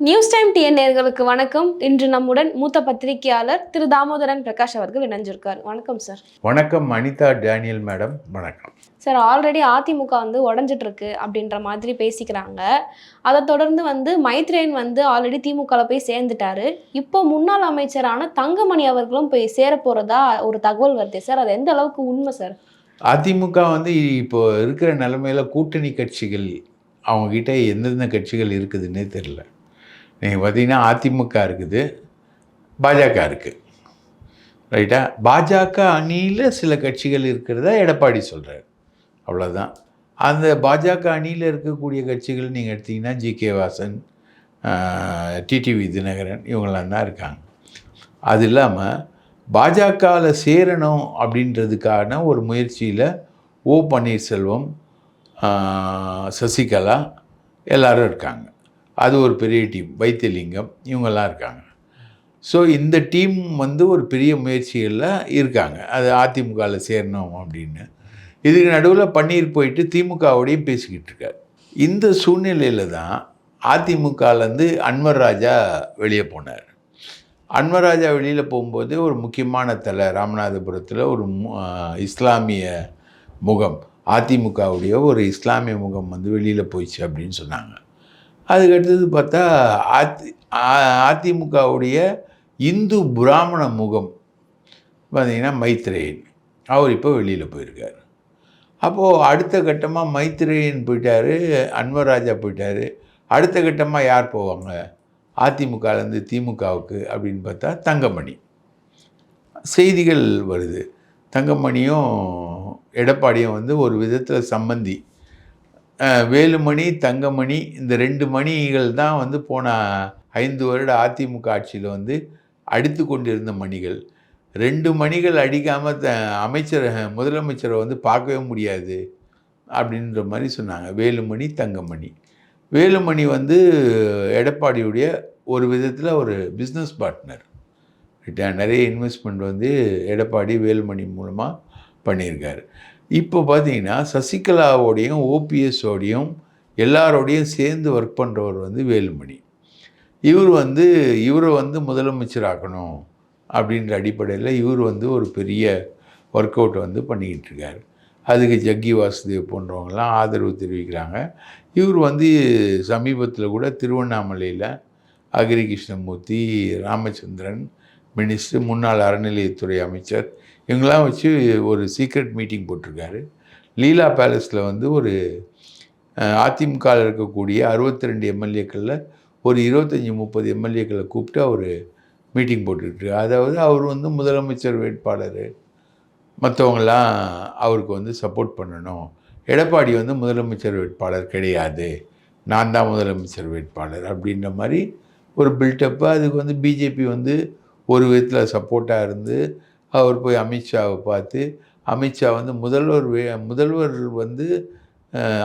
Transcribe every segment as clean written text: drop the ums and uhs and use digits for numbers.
News time TN நேயர்களுக்கு வணக்கம். இன்று நம்முடன் மூத்த பத்திரிகையாளர் திரு தாமோதரன் பிரகாஷ் அவர்கள் இணைஞ்சிருக்கார். வணக்கம் சார். வணக்கம் அனிதா டேனியல் மேடம். வணக்கம் சார். ஆல்ரெடி அதிமுக உடஞ்சிட்டு இருக்கு அப்படின்ற மாதிரி பேசிக்கிறாங்க. அதை தொடர்ந்து மைத்ரேயன் ஆல்ரெடி திமுகவில் போய் சேர்ந்துட்டாரு. இப்போ முன்னாள் அமைச்சரான தங்கமணி அவர்களும் போய் சேர போறதா ஒரு தகவல் வருது சார். அது எந்த அளவுக்கு உண்மை சார்? அதிமுக இப்போ இருக்கிற நிலைமையில கூட்டணி கட்சிகள் அவங்கக்கிட்ட எந்தெந்த கட்சிகள் இருக்குதுன்னே தெரில. நீங்கள் பார்த்தீங்கன்னா அதிமுக இருக்குது, பாஜக இருக்குது, ரைட்டா? பாஜக அணியில் சில கட்சிகள் இருக்கிறதா எடப்பாடி சொல்கிறார், அவ்வளோதான். அந்த பாஜக அணியில் இருக்கக்கூடிய கட்சிகள் நீங்கள் எடுத்திங்கன்னா ஜி.கே. வாசன், டிடிவி தினகரன் இவங்களாம் தான் இருக்காங்க. அது இல்லாமல் பாஜகவில் சேரணும் அப்படின்றதுக்கான ஒரு முயற்சியில் ஓ பன்னீர்செல்வம், சசிகலா எல்லோரும் இருக்காங்க. அது ஒரு பெரிய டீம். வைத்தியலிங்கம் இவங்கெல்லாம் இருக்காங்க. ஸோ இந்த டீம் ஒரு பெரிய முயற்சிகளில் இருக்காங்க, அது அதிமுகவில் சேரணும் அப்படின்னு. இதுக்கு நடுவில் பன்னீர் போயிட்டு திமுகவோடையும் பேசிக்கிட்டு இருக்கார். இந்த சூழ்நிலையில் தான் அதிமுகலேருந்து அன்வர் ராஜா வெளியே போனார். அன்வர் ராஜா வெளியில் போகும்போது ஒரு முக்கியமான தலை ராமநாதபுரத்தில் ஒரு இஸ்லாமிய முகம், அதிமுகவுடைய ஒரு இஸ்லாமிய முகம் வெளியில் போயிடுச்சு அப்படின்னு சொன்னாங்க. அதுக்கடுத்தது பார்த்தா அதிமுகவுடைய இந்து பிராமண முகம் பார்த்திங்கன்னா மைத்ரேயன், அவர் இப்போ வெளியில் போயிருக்கார். அப்போது அடுத்த கட்டமாக மைத்ரேயன் போயிட்டார், அன்வர் ராஜா போயிட்டார். அடுத்த கட்டமாக யார் போவாங்க அதிமுகலேருந்து திமுகவுக்கு அப்படின்னு பார்த்தா தங்கமணி. செய்திகள் வருது, தங்கமணியும் எடப்பாடியும் ஒரு விதத்தில் சம்பந்தி. வேலுமணி, தங்கமணி, இந்த 2 மணிகள் தான் போன 5 வருட அதிமுக ஆட்சியில் அடித்து கொண்டிருந்த மணிகள். 2 மணிகள் அடிக்காமல் முதலமைச்சரை பார்க்கவே முடியாது அப்படின்ற மாதிரி சொன்னாங்க. வேலுமணி, தங்கமணி. வேலுமணி எடப்பாடியுடைய ஒரு விதத்தில் ஒரு பிஸ்னஸ் பார்ட்னர். நிறைய இன்வெஸ்ட்மெண்ட் எடப்பாடி வேலுமணி மூலமாக பண்ணியிருக்காரு. இப்போ பார்த்தீங்கன்னா சசிகலாவோடையும் ஓபிஎஸோடையும் எல்லாரோடையும் சேர்ந்து ஒர்க் பண்ணுறவர் வேலுமணி. இவரை முதலமைச்சராக்கணும் அப்படின்ற அடிப்படையில் இவர் ஒரு பெரிய ஒர்க் அவுட் பண்ணிக்கிட்டு இருக்கார். அதுக்கு ஜக்கி வாசுதேவ் போன்றவங்களாம் ஆதரவு தெரிவிக்கிறாங்க. இவர் சமீபத்தில் கூட திருவண்ணாமலையில் அகிரி கிருஷ்ணமூர்த்தி, ராமச்சந்திரன் மினிஸ்டர், முன்னாள் அறநிலையத்துறை அமைச்சர் இவங்களாம் வச்சு ஒரு சீக்ரெட் மீட்டிங் போட்டிருக்காரு. லீலா பேலஸில் ஒரு அதிமுகவில் இருக்கக்கூடிய 62 எம்எல்ஏக்களில் ஒரு 25-30 எம்எல்ஏக்களை கூப்பிட்டு அவர் மீட்டிங் போட்டுக்கிட்டு, அதாவது அவர் முதலமைச்சர் வேட்பாளர், மற்றவங்களாம் அவருக்கு சப்போர்ட் பண்ணணும். எடப்பாடி முதலமைச்சர் வேட்பாளர் கிடையாது, நான் தான் முதலமைச்சர் வேட்பாளர் அப்படின்ற மாதிரி ஒரு பில்டப்பு. அதுக்கு பிஜேபி ஒரு விதத்தில் சப்போர்ட்டாக இருந்து அவர் போய் அமித்ஷாவை பார்த்து, அமித்ஷா முதல்வர்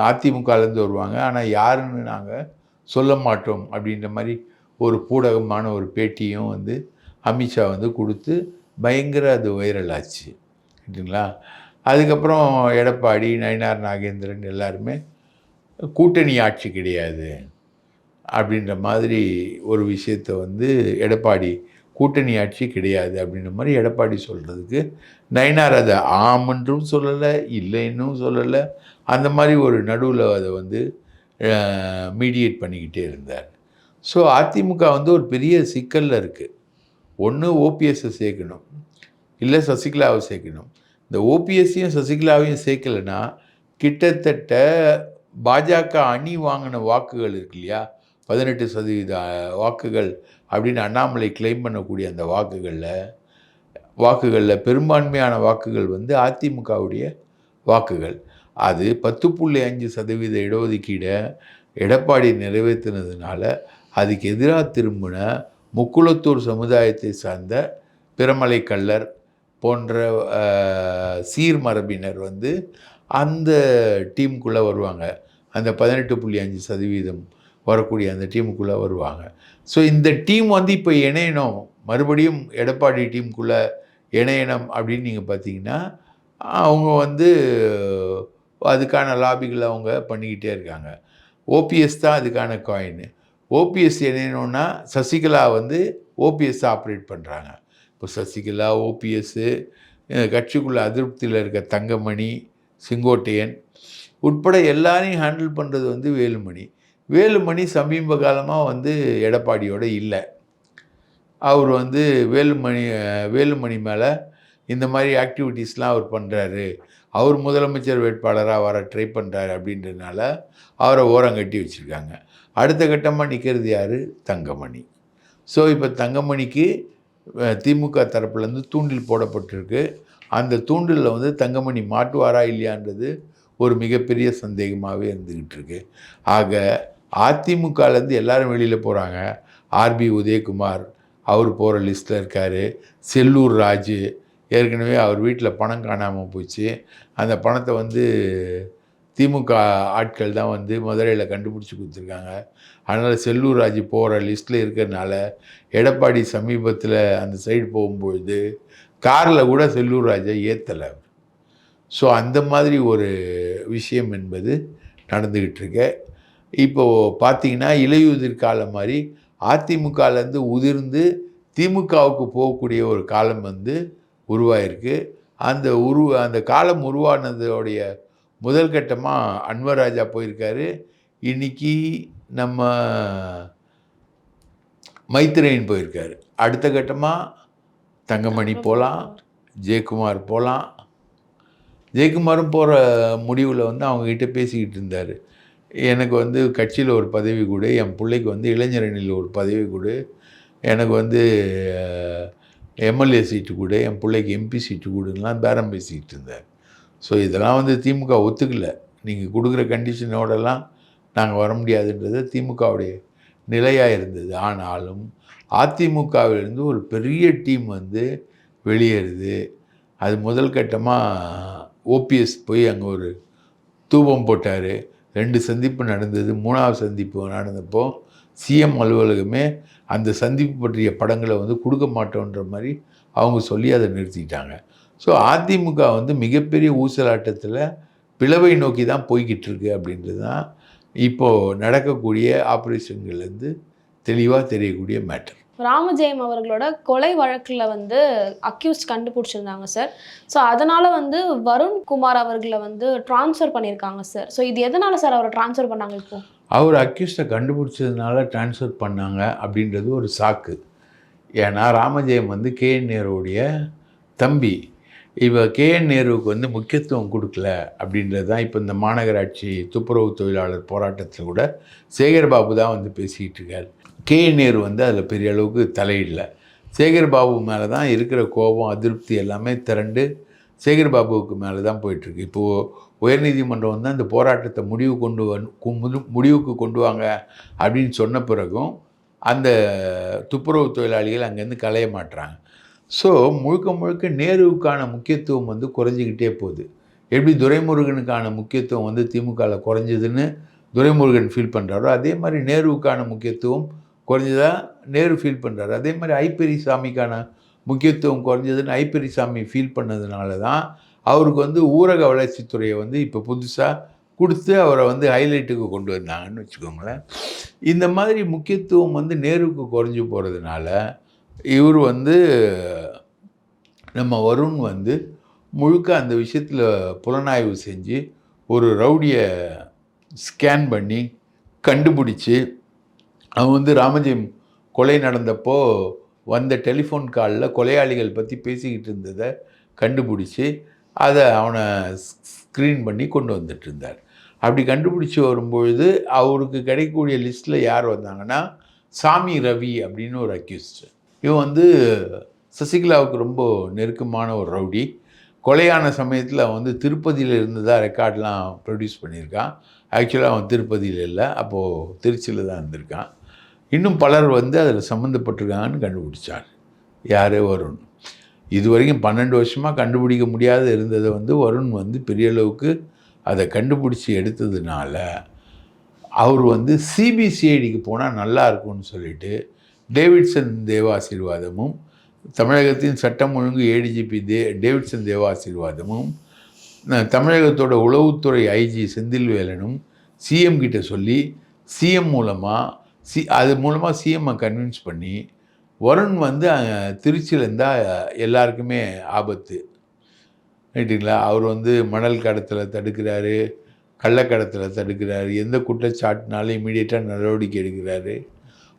அதிமுகலேருந்து வருவாங்க, ஆனால் யாருன்னு நாங்கள் சொல்ல மாட்டோம் அப்படின்ற மாதிரி ஒரு பூடகமான ஒரு பேட்டியும் அமித்ஷா கொடுத்து பயங்கர அது வைரல் ஆச்சு, சரிங்களா? அதுக்கப்புறம் எடப்பாடி, நயினார் நாகேந்திரன் எல்லாருமே கூட்டணி ஆட்சி கிடையாது அப்படின்ற மாதிரி ஒரு விஷயத்தை எடப்பாடி கூட்டணி ஆட்சி கிடையாது அப்படின்ற மாதிரி எடப்பாடி சொல்கிறதுக்கு நயினார் அதை ஆமென்றும் சொல்லலை, இல்லைன்னும் சொல்லலை. அந்த மாதிரி ஒரு நடுவில் அதை மீடியேட் பண்ணிக்கிட்டே இருந்தார். ஸோ அதிமுக ஒரு பெரிய சிக்கலில் இருக்குது. ஒன்று ஓபிஎஸ்ஸை சேர்க்கணும், இல்லை சசிகலாவை சேர்க்கணும். இந்த ஓபிஎஸ்ஸையும் சசிகலாவையும் சேர்க்கலைன்னா கிட்டத்தட்ட பாஜக அணி வாங்கின வாக்குகள் இருக்கு இல்லையா, 18% வாக்குகள் அப்படின்னு அண்ணாமலை கிளைம் பண்ணக்கூடிய அந்த வாக்குகளில் பெரும்பான்மையான வாக்குகள் அதிமுகவுடைய வாக்குகள். அது 10.5% இடஒதுக்கீடை எடப்பாடி நிறைவேற்றினதுனால அதுக்கு எதிராக திரும்பின முக்குளத்தூர் சமுதாயத்தை சார்ந்த பிரமலை கள்ளர் போன்ற சீர்மரபினர் அந்த டீமுக்குள்ளே வருவாங்க. அந்த 18.5% வரக்கூடிய அந்த டீமுக்குள்ளே வருவாங்க. ஸோ இந்த டீம் இப்போ இணையணும், மறுபடியும் எடப்பாடி டீமுக்குள்ளே இணையணும் அப்படின்னு நீங்கள் பார்த்தீங்கன்னா அவங்க அதுக்கான லாபிகளை அவங்க பண்ணிக்கிட்டே இருக்காங்க. ஓபிஎஸ் தான் அதுக்கான காயின். ஓபிஎஸ் என்னன்னா சசிகலா வந்து ஓபிஎஸ் ஆப்ரேட் பண்ணுறாங்க. இப்போ சசிகலா, ஓபிஎஸ்ஸு, கட்சிக்குள்ள அதிருப்தியில் இருக்க தங்கமணி, செங்கோட்டையன் உட்பட எல்லாரையும் ஹேண்டில் பண்ணுறது வந்து வேலுமணி. வேலுமணி சமீப காலமாக வந்து எடப்பாடியோட இல்லை. அவர் வந்து வேலுமணி மேலே இந்த மாதிரி ஆக்டிவிட்டீஸ்லாம் அவர் பண்ணுறாரு, அவர் முதலமைச்சர் வேட்பாளராக வர ட்ரை பண்ணுறாரு அப்படின்றதுனால அவரை ஓரங்கட்டி வச்சுருக்காங்க. அடுத்த கட்டமாக நிற்கிறது யார்? தங்கமணி. ஸோ இப்போ தங்கமணிக்கு திமுக தரப்புலேருந்து தூண்டில் போடப்பட்டிருக்கு. அந்த தூண்டிலில் வந்து தங்கமணி மாட்டுவாரா இல்லையான்றது ஒரு மிகப்பெரிய சந்தேகமாகவே இருந்துக்கிட்டு இருக்கு. ஆக அதிமுகலேருந்து எல்லாரும் வெளியில் போகிறாங்க. ஆர்பி உதயகுமார் அவர் போகிற லிஸ்ட்டில் இருக்கார். செல்லூர் ராஜு ஏற்கனவே அவர் வீட்டில் பணம் காணாமல் போச்சு. அந்த பணத்தை வந்து திமுக ஆட்கள் தான் வந்து மதுரையில் கண்டுபிடிச்சி கொடுத்துருக்காங்க. அதனால் செல்லூர் ராஜு போகிற லிஸ்ட்டில் இருக்கிறதுனால எடப்பாடி சமீபத்தில் அந்த சைடு போகும்பொழுது காரில் கூட செல்லூர் ராஜை ஏற்றலை. ஸோ அந்த மாதிரி ஒரு விஷயம் என்பது நடந்துக்கிட்டு இருக்கு. இப்போது பார்த்தீங்கன்னா இலையுதிர் காலம் மாதிரி அதிமுகலேருந்து உதிர்ந்து திமுகவுக்கு போகக்கூடிய ஒரு காலம் வந்து உருவாயிருக்கு. அந்த காலம் உருவானதோடைய முதல் கட்டமாக அன்வர் ராஜா போயிருக்காரு. இன்னைக்கு நம்ம மைத்ரேயன் போயிருக்காரு. அடுத்த கட்டமாக தங்கமணி போகலாம், ஜெயக்குமார் போகலாம். ஜெயக்குமாரும் போகிற முடிவில் வந்து அவங்கக்கிட்ட பேசிக்கிட்டு இருந்தார். எனக்கு வந்து கட்சியில் ஒரு பதவி கொடு, என் பிள்ளைக்கு வந்து இளைஞரணியில் ஒரு பதவி கொடு, எனக்கு வந்து எம்எல்ஏ சீட்டு கொடு, என் பிள்ளைக்கு எம்பி சீட்டு கொடுலாம் பேரம் பேசிக்கிட்டு இருந்தார். ஸோ இதெல்லாம் வந்து திமுக ஒத்துக்கலை. நீங்கள் கொடுக்குற கண்டிஷனோடலாம் நாங்கள் வர முடியாதுன்றது திமுகவுடைய நிலையாக இருந்தது. ஆனாலும் அதிமுகவிலிருந்து ஒரு பெரிய டீம் வந்து வெளியேறுது. அது முதல் கட்டமாக ஓபிஎஸ் போய் அங்கே ஒரு தூபம் போட்டார். 2 சந்திப்பு நடந்தது. 3வது சந்திப்பு நடந்தப்போ சிஎம் அலுவலகமே அந்த சந்திப்பு பற்றிய படங்களை வந்து கொடுக்க மாட்டோன்ற மாதிரி அவங்க சொல்லி அதை நிறுத்திட்டாங்க. ஸோ அதிமுக வந்து மிகப்பெரிய ஊசலாட்டத்தில் பிளவை நோக்கி தான் போய்கிட்டு இருக்கு அப்படின்றது தான் இப்போது நடக்கக்கூடிய ஆப்ரேஷன்கள்லேருந்து தெளிவாக தெரியக்கூடிய மேட்டர். ராமஜெயம் அவர்களோட கொலை வழக்கில் வந்து அக்யூஸ்ட் கண்டுபிடிச்சிருந்தாங்க சார். ஸோ அதனால் வந்து வருண் குமார் அவர்களை வந்து ட்ரான்ஸ்ஃபர் பண்ணியிருக்காங்க சார். ஸோ இது எதனால் சார் அவரை ட்ரான்ஸ்ஃபர் பண்ணாங்க? இப்போ அவர் அக்யூஸ்டை கண்டுபிடிச்சதுனால ட்ரான்ஸ்ஃபர் பண்ணாங்க அப்படின்றது ஒரு சாக்கு. ஏன்னா ராமஜெயம் வந்து கேஎன் நேருடைய தம்பி. கேஎன் நேருவுக்கு வந்து முக்கியத்துவம் கொடுக்கல அப்படின்றது தான் இப்போ இந்த மாநகராட்சி துப்புரவு தொழிலாளர் போராட்டத்தில் கூட சேகர்பாபு தான் வந்து பேசிக்கிட்டு இருக்கார். கேஎன் நேரு வந்து அதில் பெரிய அளவுக்கு தலையிடல. சேகர்பாபு மேலே தான் இருக்கிற கோபம், அதிருப்தி எல்லாமே திரண்டு சேகர்பாபுவுக்கு மேலே தான் போயிட்டுருக்கு. இப்போது உயர்நீதிமன்றம் வந்து அந்த போராட்டத்தை முடிவுக்கு கொண்டு வாங்க அப்படின்னு சொன்ன பிறகும் அந்த துப்புரவு தொழிலாளிகள் அங்கேருந்து கலைய மாட்டுறாங்க. ஸோ முழுக்க நேருவுக்கான முக்கியத்துவம் வந்து குறைஞ்சிக்கிட்டே போகுது. எப்படி துரைமுருகனுக்கான முக்கியத்துவம் வந்து திமுகவில் குறைஞ்சதுன்னு துரைமுருகன் ஃபீல் பண்ணுறாரோ, அதே மாதிரி நேருவுக்கான முக்கியத்துவம் குறைஞ்சதா நேரு ஃபீல் பண்ணுறாரு. அதே மாதிரி ஐப்பெரியசாமிக்கான முக்கியத்துவம் குறைஞ்சதுன்னு ஐப்பெரியசாமி ஃபீல் பண்ணதுனால தான் அவருக்கு வந்து ஊரக வளர்ச்சித்துறையை வந்து இப்போ புதுசாக கொடுத்து அவரை வந்து ஹைலைட்டுக்கு கொண்டு வந்தாங்கன்னு வச்சுக்கோங்களேன். இந்த மாதிரி முக்கியத்துவம் வந்து நேருவுக்கு குறைஞ்சி போகிறதுனால இவர் வந்து நம்ம வருண் வந்து முழுக்க அந்த விஷயத்தில் புலனாய்வு செஞ்சு ஒரு ரவுடியை ஸ்கேன் பண்ணி கண்டுபிடிச்சி அவன் வந்து ராமஜெயம் கொலை நடந்தப்போ வந்த டெலிஃபோன் காலில் கொலையாளிகள் பற்றி பேசிக்கிட்டு இருந்ததை கண்டுபிடிச்சி அதை அவனை ஸ்க்ரீன் பண்ணி கொண்டு வந்துட்டு இருந்தார். அப்படி கண்டுபிடிச்சி வரும்பொழுது அவருக்கு கிடைக்கக்கூடிய லிஸ்ட்டில் யார் வந்தாங்கன்னா சாமி ரவி அப்படின்னு ஒரு அக்யூஸ்ட். இவன் வந்து சசிகலாவுக்கு ரொம்ப நெருக்கமான ஒரு ரவுடி. கொலையான சமயத்தில் அவன் வந்து திருப்பதியில் இருந்ததாக ரெக்கார்ட்லாம் ப்ரொடியூஸ் பண்ணியிருக்கான். ஆக்சுவலாக அவன் திருப்பதியில் இல்லை, அப்போது திருச்சியில் தான் இருந்திருக்கான். இன்னும் பலர் வந்து அதில் சம்மந்தப்பட்டிருக்காங்கன்னு கண்டுபிடிச்சார். யார்? வருண். இது வரைக்கும் 12 வருஷமாக கண்டுபிடிக்க முடியாத இருந்ததை வந்து வருண் வந்து பெரிய அளவுக்கு அதை கண்டுபிடிச்சி எடுத்ததுனால அவர் வந்து சிபிசிஐடிக்கு போனால் நல்லா இருக்கும்னு சொல்லிட்டு டேவிட்சன் தேவாசீர்வாதமும் தமிழகத்தின் சட்டம் ஒழுங்கு ஏடிஜிபி டேவிட்சன் தேவாசீர்வாதமும் தமிழகத்தோட உளவுத்துறை ஐஜி செந்தில்வேலனும் சிஎம் கிட்ட சொல்லி சிஎம் மூலமாக அது மூலமாக சிஎம்ஐ கன்வின்ஸ் பண்ணி வருண் வந்து திருச்சியில் இருந்தால் எல்லாருக்குமே ஆபத்து, ரைட்டுங்களா? அவர் வந்து மணல் கடத்தலை தடுக்கிறாரு, கள்ளக்கடத்தலை தடுக்கிறாரு, எந்த குற்றச்சாட்டுனாலும் இமீடியட்டாக நடவடிக்கை எடுக்கிறாரு,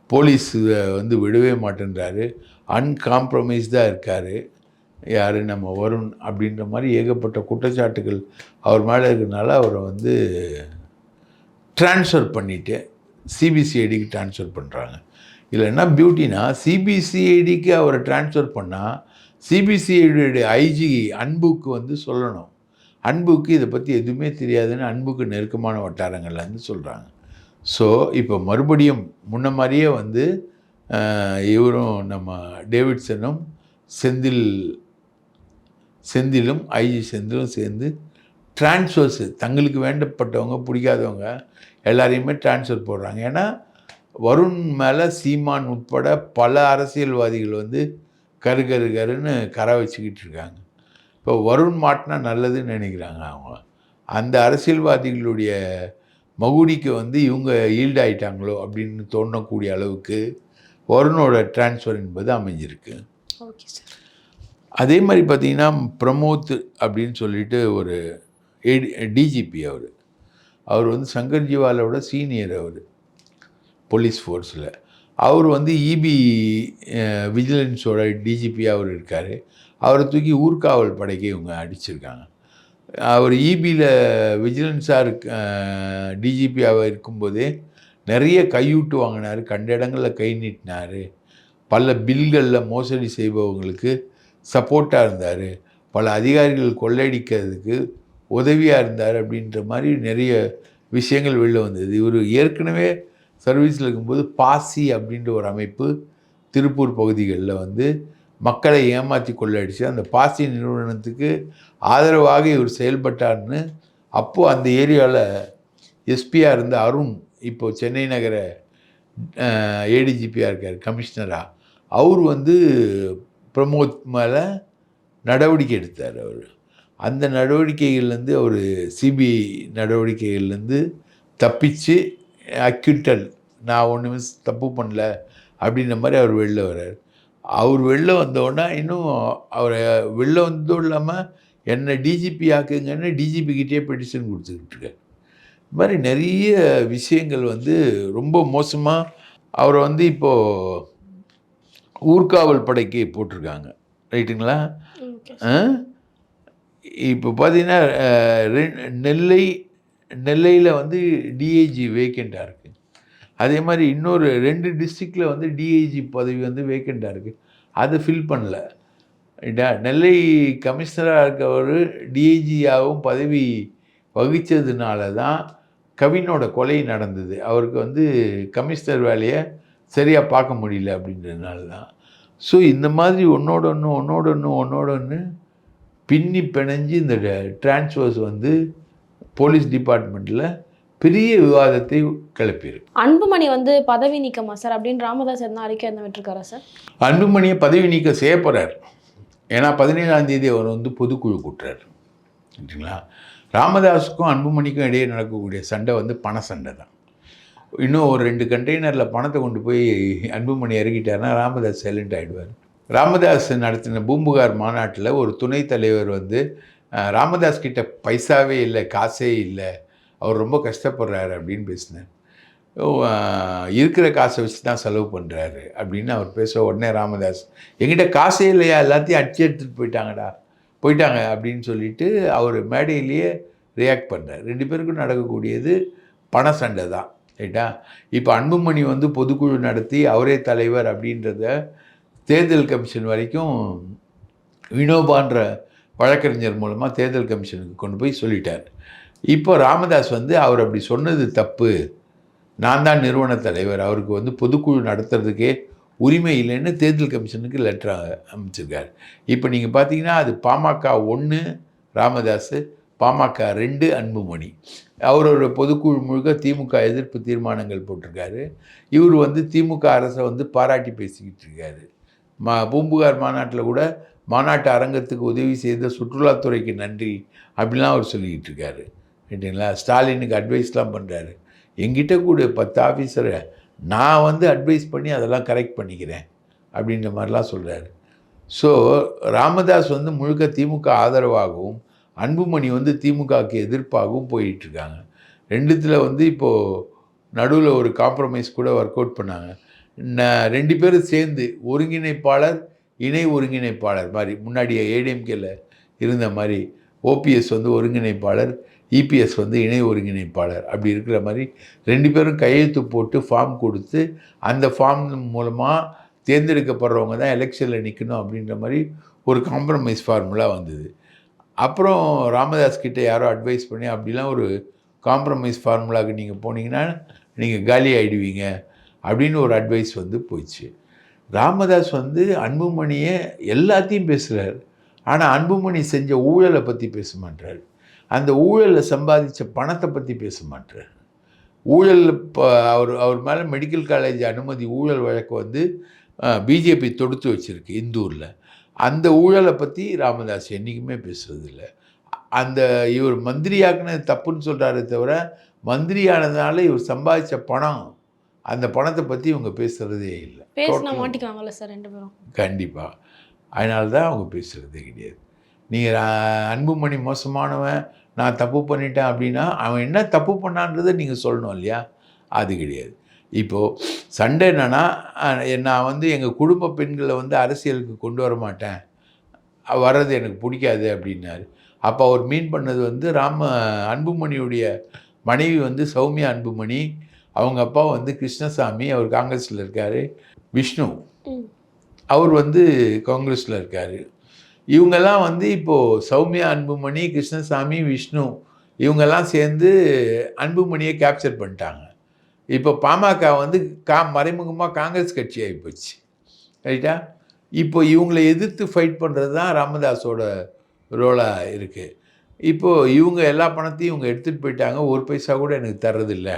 போலீஸ் வந்து விடவே மாட்டேன்றாரு, அன்காம்ப்ரமைஸ்டாக இருக்கார் யார் நம்ம வருண் அப்படின்ற மாதிரி ஏகப்பட்ட குற்றச்சாட்டுகள் அவர் மேலே இருக்கிறதுனால அவரை வந்து ட்ரான்ஸ்ஃபர் பண்ணிவிட்டு சிபிசிஐடிக்கு ட்ரான்ஸ்ஃபர் பண்ணுறாங்க. இதில் என்ன பியூட்டினா, சிபிசிஐடிக்கு அவரை ட்ரான்ஸ்ஃபர் பண்ணால் சிபிசிஐடியோடைய ஐஜி அன்புக்கு வந்து சொல்லணும். அன்புக்கு இதை பற்றி எதுவுமே தெரியாதுன்னு அன்புக்கு நெருக்கமான வட்டாரங்கள்லேருந்து சொல்கிறாங்க. ஸோ இப்போ மறுபடியும் முன்ன மாதிரியே வந்து இவரும் நம்ம டேவிட்சனும் செந்திலும் ஐஜி செந்திலும் சேர்ந்து ட்ரான்ஸ்ஃபர்ஸு தங்களுக்கு வேண்டப்பட்டவங்க பிடிக்காதவங்க எல்லாரையுமே ட்ரான்ஸ்ஃபர் போடுறாங்க. ஏன்னா வருண் மேலே சீமான் உட்பட பல அரசியல்வாதிகள் வந்து கருன்னு கரை வச்சுக்கிட்டு இருக்காங்க. இப்போ வருண் மாட்டினா நல்லதுன்னு நினைக்கிறாங்க அவங்க. அந்த அரசியல்வாதிகளுடைய மகுடிக்கு வந்து இவங்க ஈல்டு ஆகிட்டாங்களோ அப்படின்னு தோணக்கூடிய அளவுக்கு வருணோட ட்ரான்ஸ்ஃபர் என்பது அமைஞ்சிருக்கு. Okay sir. அதே மாதிரி பார்த்திங்கன்னா பிரமோத் அப்படின்னு சொல்லிட்டு ஒரு டிஜிபி அவர் வந்து சங்கர் ஜிவாலோட சீனியர், அவர் போலீஸ் ஃபோர்ஸில். அவர் வந்து இபி விஜிலன்ஸோட டிஜிபியாக அவர் இருக்கார். அவரை தூக்கி ஊர்காவல் படைக்கு இவங்க அடிச்சிருக்காங்க. அவர் இபியில் விஜிலன்ஸாக டிஜிபியாக இருக்கும்போதே நிறைய கையூட்டு வாங்கினார், கண்ட இடங்களில் கை நீட்டினார், பல பில்களில் மோசடி செய்பவங்களுக்கு சப்போர்ட்டாக இருந்தார், பல அதிகாரிகள் கொள்ளையடிக்கிறதுக்கு உதவியாக இருந்தார் அப்படின்ற மாதிரி நிறைய விஷயங்கள் வெளில வந்தது. இவர் ஏற்கனவே சர்வீஸில் இருக்கும்போது பாசி அப்படின்ற ஒரு அமைப்பு திருப்பூர் பகுதிகளில் வந்து மக்களை ஏமாற்றி கொள்ளையடிச்சு அந்த பாசி நிறுவனத்துக்கு ஆதரவாக இவர் செயல்பட்டார்னு அப்போது அந்த ஏரியாவில் எஸ்பியாக இருந்த அருண் இப்போது சென்னை நகர ஏடிஜிபியாக இருக்கார், கமிஷனராக. அவர் வந்து பிரமோத் மேலே நடவடிக்கை எடுத்தார். அவர் அந்த நடவடிக்கைகள்லேருந்து அவர் சிபிஐ நடவடிக்கைகள்லேருந்து தப்பிச்சு அக்யூட்டல், நான் ஒன்றுமே தப்பு பண்ணல அப்படின்ற மாதிரி அவர் வெளில வர்றார். அவர் வெளில வந்தோடனே இன்னும் அவரை வெளில வந்ததும் இல்லாமல் என்னை டிஜிபி ஆக்குங்கன்னு டிஜிபிக்கிட்டே பெட்டிஷன் கொடுத்துக்கிட்டு இருக்கார். இது மாதிரி நிறைய விஷயங்கள் வந்து ரொம்ப மோசமாக அவரை வந்து இப்போது ஊர்காவல் படைக்கு போட்டிருக்காங்க, ரைட்டுங்களா? இப்போ பார்த்தீங்கன்னா நெல்லையில் வந்து டிஐஜி வேக்கண்ட்டாக இருக்குது. அதே மாதிரி இன்னொரு 2 டிஸ்ட்ரிக்டில் வந்து டிஐஜி பதவி வந்து வேக்கண்ட்டாக இருக்குது, அதை ஃபில் பண்ணல. நெல்லை கமிஷனராக இருக்கவர் டிஐஜியாகவும் பதவி வகித்ததுனால தான் கவினோட கொலை நடந்தது. அவருக்கு வந்து கமிஷனர் வேலையை சரியாக பார்க்க முடியல அப்படின்றதுனால தான். ஸோ இந்த மாதிரி ஒன்றோட ஒன்று பின்னி பிணைஞ்சு இந்த டிரான்ஸ்ஃபர்ஸ் வந்து போலீஸ் டிபார்ட்மெண்ட்டில் பெரிய விவாதத்தை கிளப்பியிருக்கு. அன்புமணி வந்து பதவி நீக்கமா சார் அப்படின்னு ராமதாஸ் என்ன அறிக்கை என்ன விட்டுருக்காரா சார்? அன்புமணியை பதவி நீக்க செய்ய போகிறார். ஏன்னா 17ஆம் தேதி அவர் வந்து பொதுக்குழு கூட்டுறார், சரிங்களா? ராமதாஸுக்கும் அன்புமணிக்கும் இடையே நடக்கக்கூடிய சண்டை வந்து பண சண்டை தான். இன்னும் ஒரு 2 கண்டெய்னரில் பணத்தை கொண்டு போய் அன்புமணி இறக்கிட்டாருன்னா ராமதாஸ் சைலண்ட் ஆகிடுவார். ராமதாஸ் நடத்தின பூம்புகார் மாநாட்டில் ஒரு துணைத் தலைவர் வந்து ராமதாஸ் கிட்ட பைசாவே இல்லை, காசே இல்லை, அவர் ரொம்ப கஷ்டப்படுறாரு அப்படின்னு பேசினார். இருக்கிற காசை வச்சு தான் செலவு பண்ணுறாரு அப்படின்னு அவர் பேச உடனே ராமதாஸ், எங்கிட்ட காசே இல்லையா, எல்லாத்தையும் அடிச்சு எடுத்துகிட்டு போயிட்டாங்க அப்படின்னு சொல்லிட்டு அவர் மேடையிலேயே ரியாக்ட் பண்ணுறார். 2 பேருக்கும் நடக்கக்கூடியது பண சண்டை தான், ரைட்டா? இப்போ அன்புமணி வந்து பொதுக்குழு நடத்தி அவரே தலைவர் அப்படின்றத தேர்தல் கமிஷன் வரைக்கும் வினோபான்ற வழக்கறிஞர் மூலமாக தேர்தல் கமிஷனுக்கு கொண்டு போய் சொல்லிட்டார். இப்போ ராமதாஸ் வந்து அவர் அப்படி சொன்னது தப்பு, நான் தான் நிறுவன தலைவர், அவருக்கு வந்து பொதுக்குழு நடத்துறதுக்கே உரிமை இல்லைன்னு தேர்தல் கமிஷனுக்கு லெட்டர் அமைச்சிருக்கார். இப்போ நீங்கள் பார்த்தீங்கன்னா அது பாமக 1 ராமதாஸ், பாமக 2 அன்புமணி. அவரோட பொதுக்குழு முழுக்க திமுக எதிர்ப்பு தீர்மானங்கள் போட்டிருக்காரு. இவர் வந்து திமுக அரசை வந்து பாராட்டி பேசிக்கிட்டு இருக்காரு. பூம்புகார் மாநாட்டில் கூட மாநாட்டு அரங்கத்துக்கு உதவி செய்த சுற்றுலாத்துறைக்கு நன்றி அப்படிலாம் அவர் சொல்லிக்கிட்டு இருக்காரு, ரைட்டுங்களா? ஸ்டாலினுக்கு அட்வைஸ்லாம் பண்ணுறாரு. எங்கிட்ட கூட 10 ஆஃபீஸரை நான் வந்து அட்வைஸ் பண்ணி அதெல்லாம் கரெக்ட் பண்ணிக்கிறேன் அப்படின்ற மாதிரிலாம் சொல்கிறாரு. ஸோ ராமதாஸ் வந்து முழுக்க திமுக ஆதரவாகவும் அன்புமணி வந்து திமுகவுக்கு எதிர்ப்பாகவும் போயிட்டுருக்காங்க. ரெண்டுத்தில் வந்து இப்போது நடுவில் ஒரு காம்ப்ரமைஸ் கூட ஒர்க் அவுட் பண்ணாங்க. 2 பேரும் சேர்ந்து ஒருங்கிணைப்பாளர் இணை ஒருங்கிணைப்பாளர் மாதிரி, முன்னாடி ஏடிஎம்கேல இருந்த மாதிரி ஓபிஎஸ் வந்து ஒருங்கிணைப்பாளர், இபிஎஸ் வந்து இணை ஒருங்கிணைப்பாளர் அப்படி இருக்கிற மாதிரி 2 பேரும் கையெழுத்து போட்டு ஃபார்ம் கொடுத்து அந்த ஃபார்ம் மூலமாக தேர்ந்தெடுக்கப்படுறவங்க தான் எலெக்ஷனில் நிற்கணும் அப்படின்ற மாதிரி ஒரு காம்ப்ரமைஸ் ஃபார்முலா வந்தது. அப்புறம் ராமதாஸ் கிட்டே யாரோ அட்வைஸ் பண்ணி அப்படிலாம் ஒரு காம்ப்ரமைஸ் ஃபார்முலாவுக்கு நீங்கள் போனீங்கன்னா நீங்கள் காலி ஆகிடுவீங்க அப்படின்னு ஒரு அட்வைஸ் வந்து போயிடுச்சு. ராமதாஸ் வந்து அன்புமணியை எல்லாத்தையும் பேசுகிறார். ஆனால் அன்புமணி செஞ்ச ஊழலை பற்றி பேச மாட்டார். அந்த ஊழலில் சம்பாதிச்ச பணத்தை பற்றி பேச மாட்டார். ஊழல் இப்போ அவர் மேலே மெடிக்கல் காலேஜ் அனுமதி ஊழல் வழக்கு வந்து பிஜேபி தொடுத்து வச்சுருக்கு இந்தூரில். அந்த ஊழலை பற்றி ராமதாஸ் என்றைக்குமே பேசுறதில்லை. அந்த இவர் மந்திரியாக்குனது தப்புன்னு சொல்கிறாரே தவிர, மந்திரியானதுனால இவர் சம்பாதிச்ச பணம், அந்த பணத்தை பற்றி இவங்க பேசுகிறதே இல்லை. பேசினா மாட்டிக்குவாங்கல்ல சார் 2 பேரும். கண்டிப்பாக. அதனால தான் அவங்க பேசுகிறதே கிடையாது. நீங்கள் அன்புமணி மோசமானவன், நான் தப்பு பண்ணிட்டேன் அப்படின்னா அவன் என்ன தப்பு பண்ணான்றதை நீங்கள் சொல்லணும் இல்லையா? அது கிடையாது. இப்போது சண்டை என்னென்னா, நான் வந்து எங்கள் குடும்ப பெண்களை வந்து அரசியலுக்கு கொண்டு வர மாட்டேன், வர்றது எனக்கு பிடிக்காது அப்படின்னாரு. அப்போ அவர் மீன் பண்ணது வந்து அன்புமணியுடைய மனைவி வந்து சௌமியா அன்புமணி, அவங்க அப்பா வந்து கிருஷ்ணசாமி, அவர் காங்கிரஸில் இருக்கார். விஷ்ணு, அவர் வந்து காங்கிரஸில் இருக்கார். இவங்கெல்லாம் வந்து இப்போது சௌமியா அன்புமணி, கிருஷ்ணசாமி, விஷ்ணு இவங்கெல்லாம் சேர்ந்து அன்புமணியை கேப்சர் பண்ணிட்டாங்க. இப்போ பாமக வந்து மறைமுகமாக காங்கிரஸ் கட்சி ஆகிப்போச்சு, ரைட்டா? இப்போ இவங்களை எதிர்த்து ஃபைட் பண்ணுறது தான் ராமதாஸோட ரோலாக இருக்குது. இப்போது இவங்க எல்லா பணத்தையும் இவங்க எடுத்துகிட்டு போயிட்டாங்க, ஒரு பைசா கூட எனக்கு தர்றதில்லை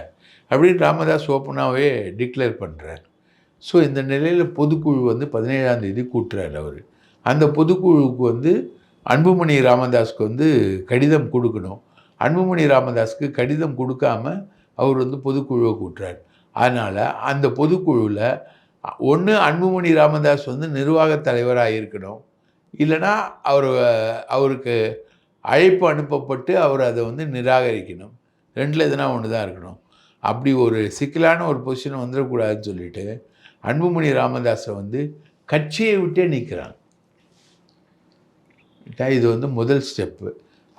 அப்படின்னு ராமதாஸ் ஓப்பனாகவே டிக்ளேர் பண்ணுறார். ஸோ இந்த நிலையில் பொதுக்குழு வந்து 17ஆம் தேதி கூட்டுறார் அவர். அந்த பொதுக்குழுவுக்கு வந்து அன்புமணி ராமதாஸ்க்கு வந்து கடிதம் கொடுக்கணும். அன்புமணி ராமதாஸ்க்கு கடிதம் கொடுக்காம அவர் வந்து பொதுக்குழுவை கூட்டுறார். அதனால் அந்த பொதுக்குழுவில் ஒன்று அன்புமணி ராமதாஸ் வந்து நிர்வாக தலைவராக இருக்கணும், இல்லைனா அவருக்கு அழைப்பு அனுப்பப்பட்டு அவர் அதை வந்து நிராகரிக்கணும். 2ல் எதுனா ஒன்று தான் இருக்கணும். அப்படி ஒரு சிக்கலான ஒரு பொசிஷன் வந்துடக்கூடாதுன்னு சொல்லிட்டு அன்புமணி ராமதாஸை வந்து கட்சியை விட்டே நீக்கிறாங்க. இது வந்து முதல் ஸ்டெப்பு.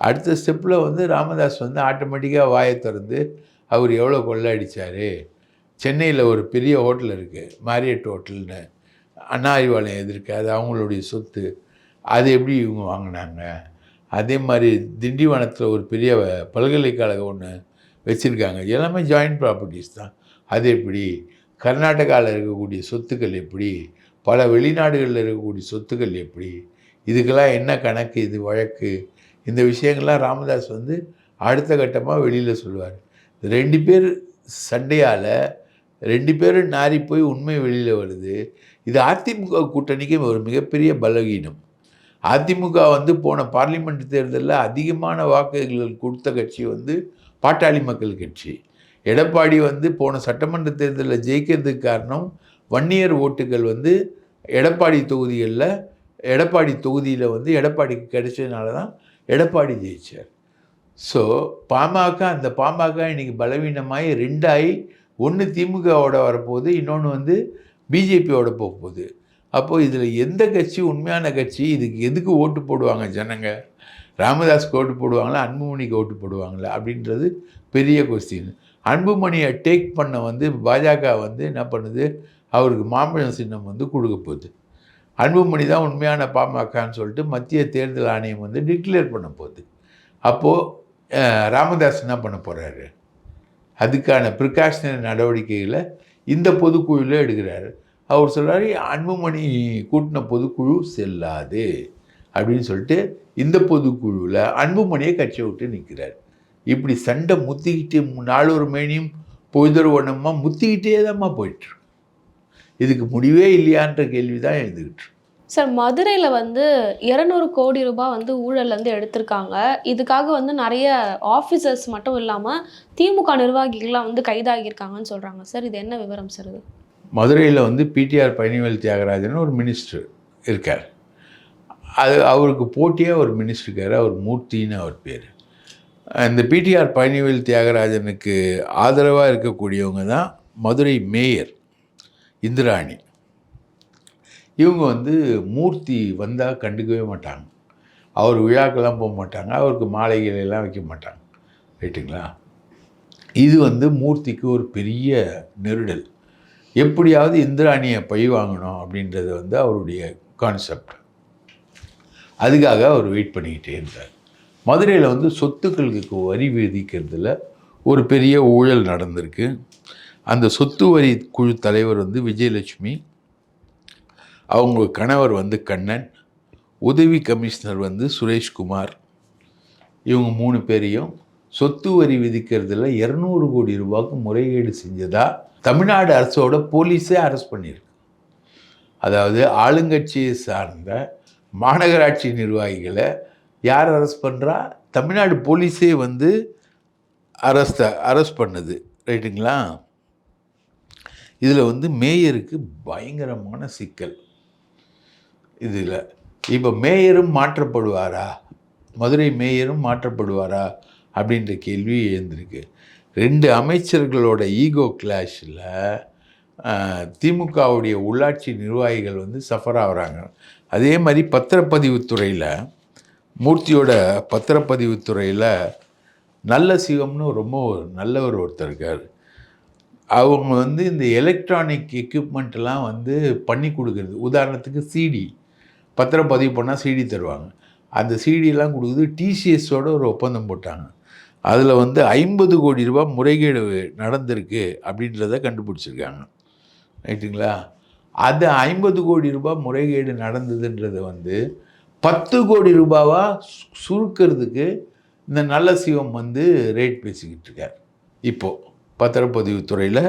அடுத்த ஸ்டெப்பில் வந்து ராமதாஸ் வந்து ஆட்டோமேட்டிக்காக வாயை திறந்து அவர் எவ்வளோ கொள்ளடிச்சார், சென்னையில் ஒரு பெரிய ஹோட்டல் இருக்குது, மாரியட் ஹோட்டல்னு, அண்ணா அறிவாலயம் எதிர்க்க, அது அவங்களுடைய சொத்து, அது எப்படி இவங்க வாங்கினாங்க, அதே மாதிரி திண்டிவனத்தில் ஒரு பெரிய பல்கலைக்கழகம் ஒன்று வச்சுருக்காங்க, எல்லாமே ஜாயிண்ட் ப்ராப்பர்ட்டிஸ் தான், அது எப்படி, கர்நாடகாவில் இருக்கக்கூடிய சொத்துக்கள் எப்படி, பல வெளிநாடுகளில் இருக்கக்கூடிய சொத்துக்கள் எப்படி, இதுக்கெல்லாம் என்ன கணக்கு, இது வழக்கு, இந்த விஷயங்கள்லாம் ராமதாஸ் வந்து அடுத்த கட்டமாக வெளியில் சொல்லுவார். 2 பேர் சண்டையால் 2 பேரும் நாரி போய் உண்மை வெளியில் வருது. இது அதிமுக கூட்டணிக்கு ஒரு மிகப்பெரிய பலவீனம். அதிமுக வந்து போன பார்லிமெண்ட் தேர்தலில் அதிகமான வாக்குகள் கொடுத்த கட்சி வந்து பாட்டாளி மக்கள் கட்சி. எடப்பாடி வந்து போன சட்டமன்ற தேர்தலில் ஜெயிக்கிறதுக்கு காரணம் வன்னியர் ஓட்டுகள் வந்து எடப்பாடி தொகுதியில் வந்து எடப்பாடிக்கு கிடைச்சதுனால தான் எடப்பாடி ஜெயிச்சார். ஸோ அந்த பாமக இன்றைக்கி பலவீனமாகி 2 ஆகி, ஒன்று திமுகவோட வரப்போகுது, இன்னொன்று வந்து பிஜேபியோட போகுது. அப்போது இதில் எந்த கட்சி உண்மையான கட்சி, இதுக்கு எதுக்கு ஓட்டு போடுவாங்க ஜனங்க? ராமதாஸ்க்கு ஓட்டு போடுவாங்களா, அன்புமணிக்கு ஓட்டு போடுவாங்களா அப்படின்றது பெரிய கொஸ்டின். அன்புமணியை டேக் பண்ண வந்து பாஜக வந்து என்ன பண்ணுது, அவருக்கு மாம்பழம் சின்னம் வந்து கொடுக்க போகுது. அன்புமணி தான் உண்மையான பாமகன்னு சொல்லிட்டு மத்திய தேர்தல் ஆணையம் வந்து டிக்ளேர் பண்ண போகுது. அப்போது ராமதாஸ் என்ன பண்ண போகிறாரு, அதுக்கான ப்ரிகாஷனரி நடவடிக்கைகளை இந்த பொதுக்குழுவில் எடுக்கிறாரு. அவர் சொல்கிறாரு, அன்புமணி கூட்டின பொதுக்குழு செல்லாது அப்படின்னு சொல்லிட்டு இந்த பொதுக்குழுவில் அன்புமணியை கட்சியை விட்டு நிற்கிறார். இப்படி சண்டை முத்திக்கிட்டு நாளொரு மேனியும் பொய்தொரு ஒன்றமாக முத்திக்கிட்டே தான்மா போயிட்டுருக்கு. இதுக்கு முடிவே இல்லையான்ற கேள்வி தான் எழுந்துக்கிட்டு. சார் மதுரையில் வந்து 200 கோடி ரூபாய் வந்து ஊழல் வந்து எடுத்திருக்காங்க. இதுக்காக வந்து நிறைய ஆஃபீஸர்ஸ் மட்டும் இல்லாமல் திமுக நிர்வாகிகள்லாம் வந்து கைதாகியிருக்காங்கன்னு சொல்கிறாங்க சார். இது என்ன விவரம் சார் இது? மதுரையில் வந்து பிடிஆர் பழனிவேல் தியாகராஜன் ஒரு மினிஸ்டர் இருக்கார். அவருக்கு போட்டியாக ஒரு மினிஸ்டர் இருக்கார். அவர் மூர்த்தின்னு அவர் பேர். இந்த பிடிஆர் பழனிவேல் தியாகராஜனுக்கு ஆதரவாக இருக்கக்கூடியவங்க தான் மதுரை மேயர் இந்திராணி. இவங்க வந்து மூர்த்தி வந்தால் கண்டுக்கவே மாட்டாங்க. அவர் விழாக்கெல்லாம் போக மாட்டாங்க. அவருக்கு மாலைகள் எல்லாம் வைக்க மாட்டாங்க. ரைட்டுங்களா? இது வந்து மூர்த்திக்கு ஒரு பெரிய நெருடல். எப்படியாவது இந்திராணியை பழி வாங்கணும் அப்படின்றது வந்து அவருடைய கான்செப்ட். அதுக்காக அவர் வெயிட் பண்ணிக்கிட்டே இருந்தார். மதுரையில் வந்து சொத்துக்களுக்கு வரி விதிக்கிறதுல ஒரு பெரிய ஊழல் நடந்திருக்கு. அந்த சொத்து வரி குழு தலைவர் வந்து விஜயலட்சுமி, அவங்க கணவர் வந்து கண்ணன், உதவி கமிஷனர் வந்து சுரேஷ்குமார், இவங்க 3 பேரையும் சொத்து வரி விதிக்கிறதுல 200 கோடி ரூபாய்க்கு முறைகேடு செஞ்சதா தமிழ்நாடு அரசோட போலீஸே அரெஸ்ட் பண்ணியிருக்கு. அதாவது ஆளுங்கட்சியை சார்ந்த மாநகராட்சி நிர்வாகிகளை யார் அரெஸ்ட் பண்ணுறா? தமிழ்நாடு போலீஸே வந்து அரெஸ்ட் பண்ணுது. ரைட்டுங்களா? இதில் வந்து மேயருக்கு பயங்கரமான சிக்கல். இதில் இப்போ மேயரும் மாற்றப்படுவாரா, மதுரை மேயரும் மாற்றப்படுவாரா அப்படின்ற கேள்வி எழுந்திருக்கு. 2 அமைச்சர்களோட ஈகோ கிளாஷில் திமுகவுடைய உள்ளாட்சி நிர்வாகிகள் வந்து சஃபர் ஆகிறாங்க. அதே மாதிரி பத்திரப்பதிவுத்துறையில் மூர்த்தியோட பத்திரப்பதிவுத்துறையில் நல்ல சிவம்னு ரொம்ப நல்லவர் ஒருத்தர் இருக்கார். அவங்க வந்து இந்த எலக்ட்ரானிக் எக்யூப்மெண்ட்லாம் வந்து பண்ணி கொடுக்குறது. உதாரணத்துக்கு சிடி பத்திரப்பதிவு பண்ணால் சிடி தருவாங்க. அந்த சிடிலாம் கொடுக்குறது டிசிஎஸோட ஒரு ஒப்பந்தம் போட்டாங்க. அதில் வந்து 50 கோடி ரூபாய் முறைகேடு நடந்திருக்கு அப்படின்றத கண்டுபிடிச்சிருக்காங்க. ரைட்டுங்களா? அது 50 கோடி ரூபாய் முறைகேடு நடந்ததுன்றதை வந்து 10 கோடி ரூபாவாக சுருக்கிறதுக்கு இந்த நல்ல சிவம் வந்து ரேட் பேசிக்கிட்டு இருக்கார். இப்போது பத்திரப்பதிவுத்துறையில்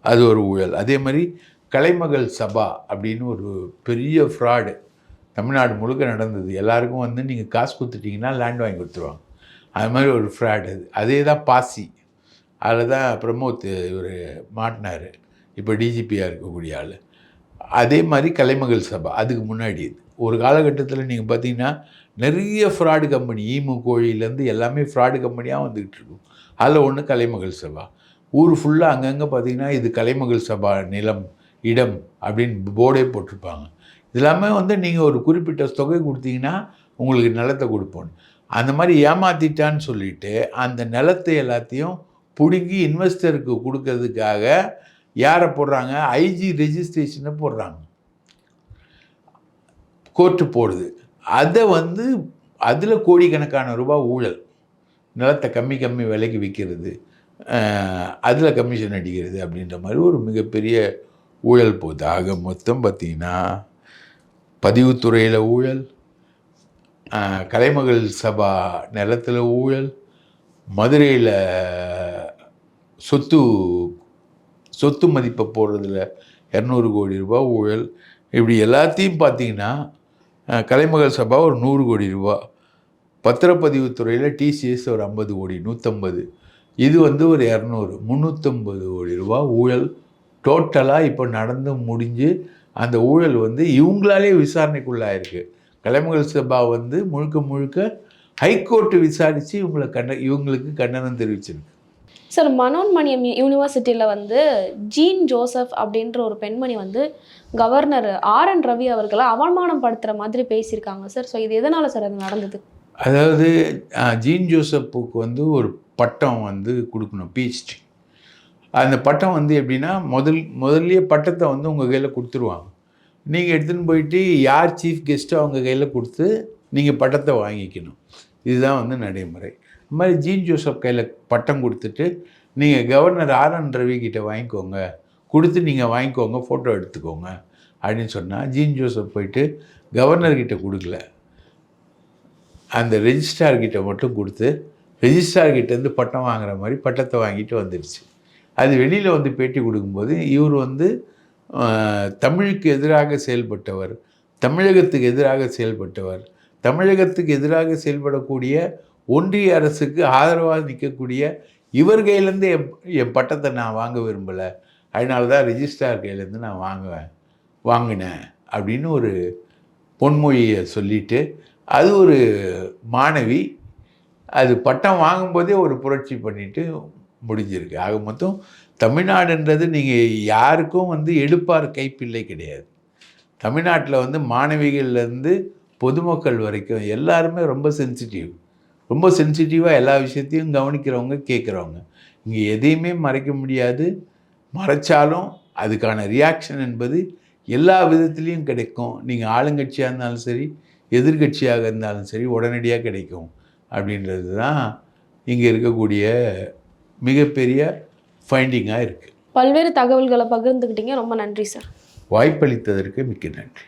அது ஒரு ஊழல். அதே மாதிரி கலைமகள் சபா அப்படின்னு ஒரு பெரிய ஃப்ராடு தமிழ்நாடு முழுக்க நடந்தது. எல்லாருக்கும் வந்து நீங்கள் காசு கொடுத்துட்டிங்கன்னா லேண்ட் வாங்கி கொடுத்துருவாங்க. அது மாதிரி ஒரு ஃப்ராடு அது. அதே தான் பாசி. அதில் தான் பிரமோத் இவர் மாட்டினார், இப்போ டிஜிபியாக இருக்கக்கூடிய ஆள். அதே மாதிரி கலைமகள் சபா அதுக்கு முன்னாடி இது ஒரு காலகட்டத்தில் நீங்கள் பார்த்தீங்கன்னா நிறைய ஃப்ராடு கம்பெனி, ஈமு கோழியிலேருந்து எல்லாமே ஃப்ராடு கம்பெனியாக வந்துக்கிட்டு இருக்கும். அதில் ஒன்று கலைமகள் சபா. ஊர் ஃபுல்லாக அங்கங்கே பார்த்தீங்கன்னா இது கலைமகள் சபா நிலம் இடம் அப்படின்னு போர்டே போட்டிருப்பாங்க. இது எல்லாமே வந்து நீங்கள் ஒரு குறிப்பிட்ட தொகை கொடுத்தீங்கன்னா உங்களுக்கு நிலத்தை கொடுப்போம். அந்த மாதிரி ஏமாற்றிட்டான்னு சொல்லிட்டு அந்த நிலத்தை எல்லாத்தையும் பிடுங்கி இன்வெஸ்டருக்கு கொடுக்கறதுக்காக யாரை போடுறாங்க? ஐஜி ரெஜிஸ்ட்ரேஷனை போடுறாங்க. கோர்ட்டு போடுது. அதை வந்து அதில் கோடிக்கணக்கான ரூபாய் ஊழல். நிலத்தை கம்மி விலைக்கு விற்கிறது, அதில் கமிஷன் அடிக்கிறது அப்படின்ற மாதிரி ஒரு மிகப்பெரிய ஊழல் போகுது. ஆக மொத்தம் பார்த்திங்கன்னா பதிவுத்துறையில் ஊழல், கலைமகள் சபா நிலத்தில் ஊழல், மதுரையில் சொத்து மதிப்பை போடுறதுல 200 கோடி ரூபா ஊழல். இப்படி எல்லாத்தையும் பார்த்திங்கன்னா கலைமகள் சபா ஒரு 100 கோடி ரூபா, பத்திரப்பதிவுத்துறையில் டிசிஎஸ் ஒரு 50 கோடி 150, இது வந்து ஒரு 200 350 கோடி ரூபா ஊழல் டோட்டலாக இப்போ நடந்து முடிஞ்சு அந்த ஊழல் வந்து இவங்களாலே விசாரணைக்குள்ளாயிருக்கு. கலைமகள் சபா வந்து முழுக்க ஹைகோர்ட்டு விசாரித்து இவங்களுக்கு கண்டனம் தெரிவிச்சிருக்கு. சார் மனோன்மணியம் யூனிவர்சிட்டியில் வந்து ஜீன் ஜோசப் அப்படின்ற ஒரு பெண்மணி வந்து கவர்னர் RN ரவி அவர்களை அவமானப்படுத்துகிற மாதிரி பேசியிருக்காங்க சார். ஸோ இது எதனால் சார் அது நடந்தது? அதாவது ஜீன் ஜோசப்புக்கு வந்து ஒரு பட்டம் வந்து கொடுக்கணும், PhD. அந்த பட்டம் வந்து எப்படின்னா முதல்லையே பட்டத்தை வந்து உங்கள் கையில் கொடுத்துருவாங்க. நீங்கள் எடுத்துன்னு போயிட்டு யார் சீஃப் கெஸ்ட்டோ அவங்க கையில் கொடுத்து நீங்கள் பட்டத்தை வாங்கிக்கணும். இதுதான் வந்து நடைமுறை. இந்த மாதிரி ஜீன் ஜோசப் கையில் பட்டம் கொடுத்துட்டு நீங்கள் கவர்னர் RN ரவி கிட்ட வாங்கிக்கோங்க, கொடுத்து நீங்கள் வாங்கிக்கோங்க, ஃபோட்டோ எடுத்துக்கோங்க அப்படின்னு சொன்னால் ஜீன் ஜோசப் போயிட்டு கவர்னர்கிட்ட கொடுக்கல, அந்த ரெஜிஸ்ட்ரார்கிட்ட மட்டும் கொடுத்து ரெஜிஸ்ட்ரார்கிட்டேருந்து பட்டம் வாங்குற மாதிரி பட்டத்தை வாங்கிட்டு வந்துடுச்சு. அது வெளியில் வந்து பேட்டி கொடுக்கும்போது இவர் வந்து தமிழுக்கு எதிராக செயல்பட்டவர், தமிழகத்துக்கு எதிராக செயல்பட்டவர், தமிழகத்துக்கு எதிராக செயல்படக்கூடிய ஒன்றிய அரசுக்கு ஆதரவாக நிற்கக்கூடிய இவர் கையிலேருந்து என் பட்டத்தை நான் வாங்க விரும்பலை, அதனால தான் ரெஜிஸ்ட்ரார் கையிலேருந்து நான் வாங்கினேன் அப்படின்னு ஒரு பொன்மொழியை சொல்லிட்டு, அது ஒரு மாணவி அது பட்டம் வாங்கும்போதே ஒரு புரட்சி பண்ணிட்டு முடிஞ்சிருக்கு. ஆக மொத்தம் தமிழ்நாடுன்றது நீங்கள் யாருக்கும் வந்து எடுப்பார் கைப்பிள்ளை கிடையாது. தமிழ்நாட்டில் வந்து மாணவிகள்லேருந்து பொதுமக்கள் வரைக்கும் எல்லாருமே ரொம்ப சென்சிட்டிவாக எல்லா விஷயத்தையும் கவனிக்கிறவங்க, கேட்குறவங்க. இங்கே எதையுமே மறைக்க முடியாது. மறைச்சாலும் அதுக்கான ரியாக்ஷன் என்பது எல்லா விதத்துலேயும் கிடைக்கும். நீங்கள் ஆளுங்கட்சியாக இருந்தாலும் சரி, எதிர்கட்சியாக இருந்தாலும் சரி, உடனடியாக கிடைக்கும் அப்படின்றது தான் இங்கே இருக்கக்கூடிய மிகப்பெரிய ஃபைண்டிங்காக இருக்குது. பல்வேறு தகவல்களை பகிர்ந்துக்கிட்டீங்க. ரொம்ப நன்றி சார். வாய்ப்பளித்ததற்கு மிக்க நன்றி.